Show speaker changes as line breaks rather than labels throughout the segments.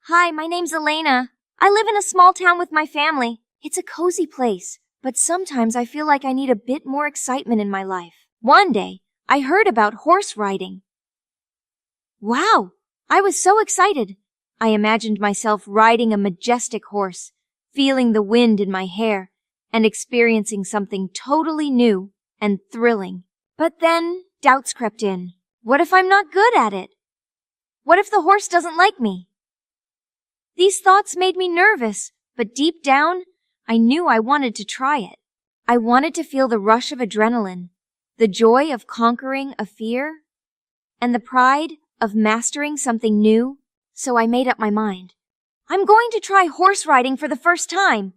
Hi, my name's Elena. I live in a small town with my family. It's a cozy place, but sometimes I feel like I need a bit more excitement in my life. One day, I heard about horse riding. Wow! I was so excited. I imagined myself riding a majestic horse, feeling the wind in my hair, and experiencing something totally new and thrilling. But then, doubts crept in. What if I'm not good at it? What if the horse doesn't like me? These thoughts made me nervous, but deep down, I knew I wanted to try it. I wanted to feel the rush of adrenaline, the joy of conquering a fear, and the pride of mastering something new, so I made up my mind. I'm going to try horse riding for the first time.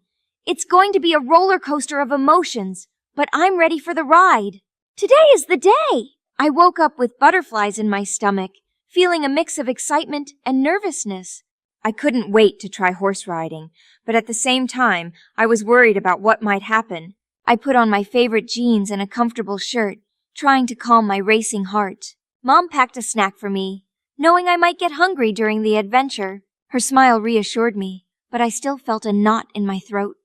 It's going to be a roller coaster of emotions, but I'm ready for the ride. Today is the day! I woke up with butterflies in my stomach, feeling a mix of excitement and nervousness. I couldn't wait to try horse riding, but at the same time, I was worried about what might happen. I put on my favorite jeans and a comfortable shirt, trying to calm my racing heart. Mom packed a snack for me, knowing I might get hungry during the adventure. Her smile reassured me, but I still felt a knot in my throat.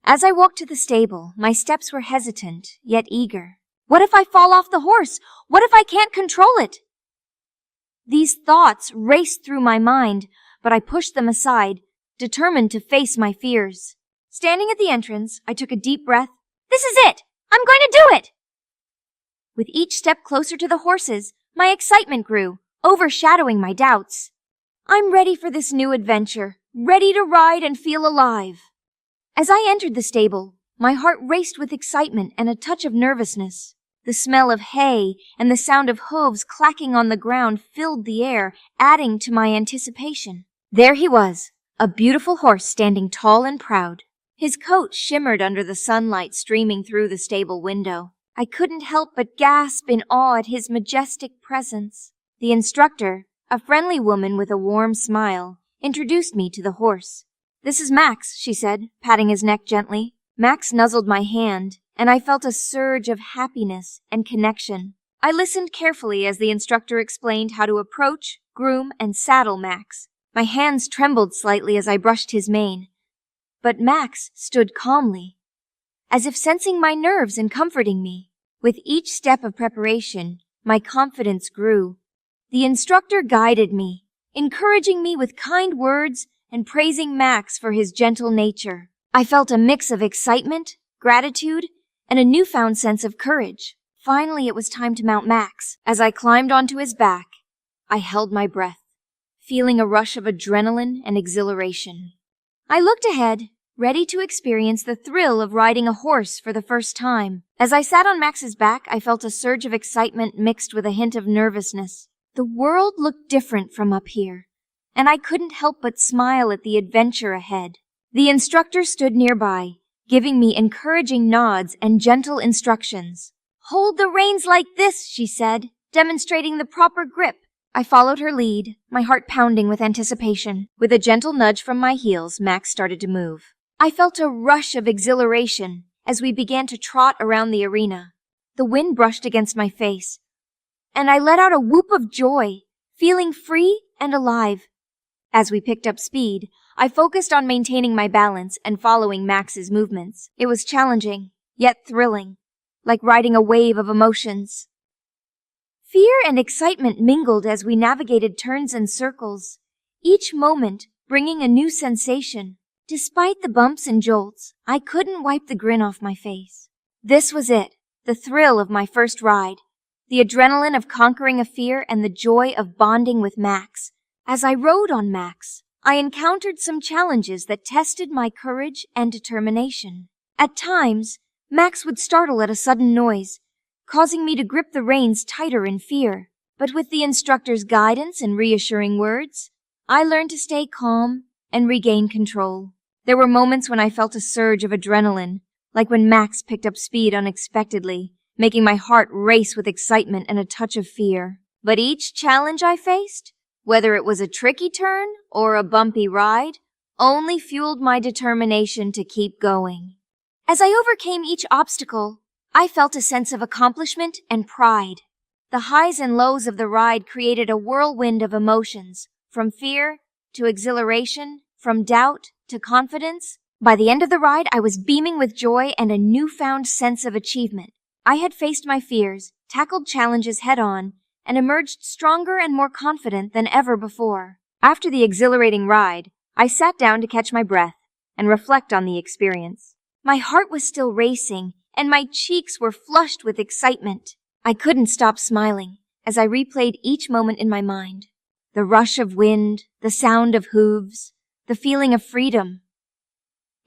As I walked to the stable, my steps were hesitant, yet eager. What if I fall off the horse? What if I can't control it? These thoughts raced through my mind, but I pushed them aside, determined to face my fears. Standing at the entrance, I took a deep breath. This is it! I'm going to do it! With each step closer to the horses, my excitement grew, overshadowing my doubts. I'm ready for this new adventure, ready to ride and feel alive. As I entered the stable, my heart raced with excitement and a touch of nervousness. The smell of hay and the sound of hooves clacking on the ground filled the air, adding to my anticipation. There he was, a beautiful horse standing tall and proud. His coat shimmered under the sunlight streaming through the stable window. I couldn't help but gasp in awe at his majestic presence. The instructor, a friendly woman with a warm smile, introduced me to the horse. This is Max, she said, patting his neck gently. Max nuzzled my hand, and I felt a surge of happiness and connection. I listened carefully as the instructor explained how to approach, groom, and saddle Max. My hands trembled slightly as I brushed his mane, but Max stood calmly, as if sensing my nerves and comforting me. With each step of preparation, my confidence grew. The instructor guided me, encouraging me with kind words and praising Max for his gentle nature. I felt a mix of excitement, gratitude, and a newfound sense of courage. Finally, it was time to mount Max. As I climbed onto his back, I held my breath, feeling a rush of adrenaline and exhilaration. I looked ahead, ready to experience the thrill of riding a horse for the first time. As I sat on Max's back, I felt a surge of excitement mixed with a hint of nervousness. The world looked different from up here, and I couldn't help but smile at the adventure ahead. The instructor stood nearby, giving me encouraging nods and gentle instructions. Hold the reins like this, she said, demonstrating the proper grip. I followed her lead, my heart pounding with anticipation. With a gentle nudge from my heels, Max started to move. I felt a rush of exhilaration as we began to trot around the arena. The wind brushed against my face, and I let out a whoop of joy, feeling free and alive. As we picked up speed, I focused on maintaining my balance and following Max's movements. It was challenging, yet thrilling, like riding a wave of emotions. Fear and excitement mingled as we navigated turns and circles, each moment bringing a new sensation. Despite the bumps and jolts, I couldn't wipe the grin off my face. This was it, the thrill of my first ride, the adrenaline of conquering a fear and the joy of bonding with Max. As I rode on Max, I encountered some challenges that tested my courage and determination. At times, Max would startle at a sudden noise, causing me to grip the reins tighter in fear. But with the instructor's guidance and reassuring words, I learned to stay calm and regain control. There were moments when I felt a surge of adrenaline, like when Max picked up speed unexpectedly, making my heart race with excitement and a touch of fear. But each challenge I faced, whether it was a tricky turn or a bumpy ride, only fueled my determination to keep going. As I overcame each obstacle, I felt a sense of accomplishment and pride. The highs and lows of the ride created a whirlwind of emotions, from fear to exhilaration, from doubt to confidence. By the end of the ride, I was beaming with joy and a newfound sense of achievement. I had faced my fears, tackled challenges head-on, and emerged stronger and more confident than ever before. After the exhilarating ride, I sat down to catch my breath and reflect on the experience. My heart was still racing, and my cheeks were flushed with excitement. I couldn't stop smiling as I replayed each moment in my mind. The rush of wind, the sound of hooves, the feeling of freedom.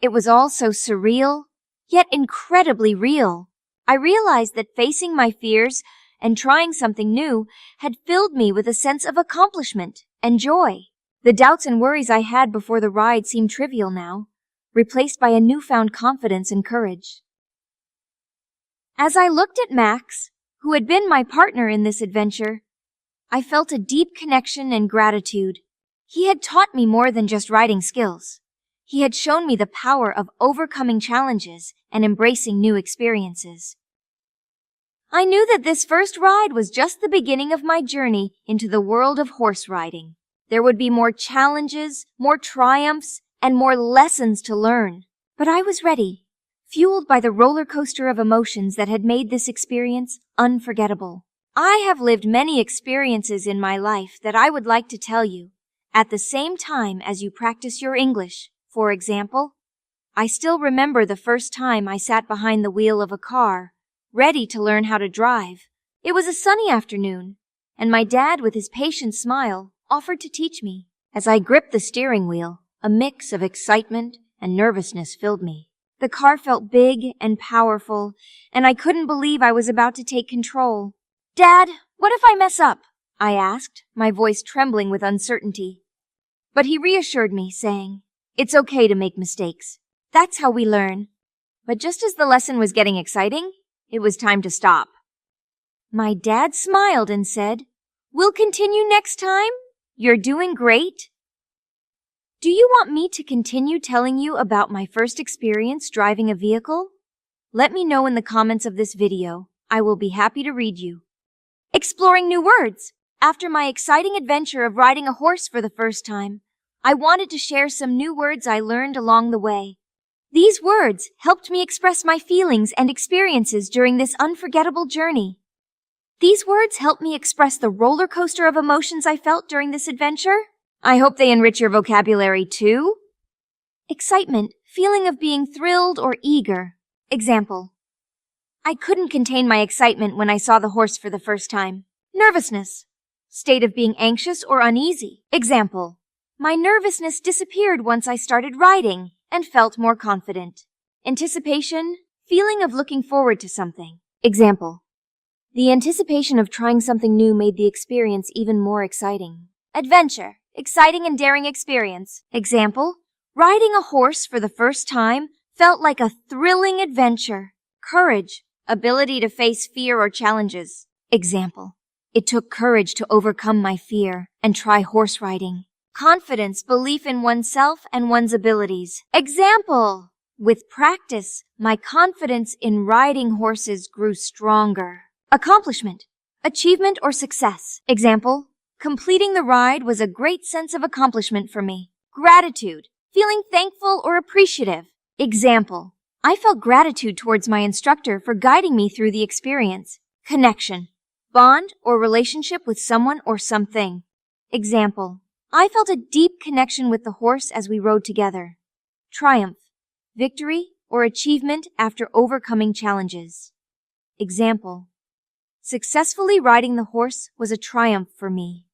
It was all so surreal, yet incredibly real. I realized that facing my fears and trying something new had filled me with a sense of accomplishment and joy. The doubts and worries I had before the ride seemed trivial now, replaced by a newfound confidence and courage. As I looked at Max, who had been my partner in this adventure, I felt a deep connection and gratitude. He had taught me more than just riding skills. He had shown me the power of overcoming challenges and embracing new experiences. I knew that this first ride was just the beginning of my journey into the world of horse riding. There would be more challenges, more triumphs, and more lessons to learn. But I was ready, fueled by the roller coaster of emotions that had made this experience unforgettable. I have lived many experiences in my life that I would like to tell you at the same time as you practice your English. For example, I still remember the first time I sat behind the wheel of a car, ready to learn how to drive. It was a sunny afternoon, and my dad, with his patient smile, offered to teach me. As I gripped the steering wheel, a mix of excitement and nervousness filled me. The car felt big and powerful, and I couldn't believe I was about to take control. "Dad, what if I mess up?" I asked, my voice trembling with uncertainty. But he reassured me, saying, "It's okay to make mistakes. That's how we learn." But just as the lesson was getting exciting, it was time to stop. My dad smiled and said, "We'll continue next time. You're doing great." Do you want me to continue telling you about my first experience driving a vehicle? Let me know in the comments of this video. I will be happy to read you. Exploring new words. After my exciting adventure of riding a horse for the first time, I wanted to share some new words I learned along the way. These words helped me express my feelings and experiences during this unforgettable journey. These words helped me express the roller coaster of emotions I felt during this adventure. I hope they enrich your vocabulary too. Excitement, feeling of being thrilled or eager. Example: I couldn't contain my excitement when I saw the horse for the first time. Nervousness, state of being anxious or uneasy. Example: my nervousness disappeared once I started riding and felt more confident. Anticipation, feeling of looking forward to something. Example: the anticipation of trying something new made the experience even more exciting. Adventure, exciting and daring experience. Example: riding a horse for the first time felt like a thrilling adventure. Courage, ability to face fear or challenges. Example: it took courage to overcome my fear and try horse riding. Confidence, belief in oneself and one's abilities. Example: with practice, my confidence in riding horses grew stronger. Accomplishment, achievement or success. Example: completing the ride was a great sense of accomplishment for me. Gratitude, feeling thankful or appreciative. Example: I felt gratitude towards my instructor for guiding me through the experience. Connection, bond or relationship with someone or something. Example: I felt a deep connection with the horse as we rode together. Triumph, victory or achievement after overcoming challenges. Example: successfully riding the horse was a triumph for me.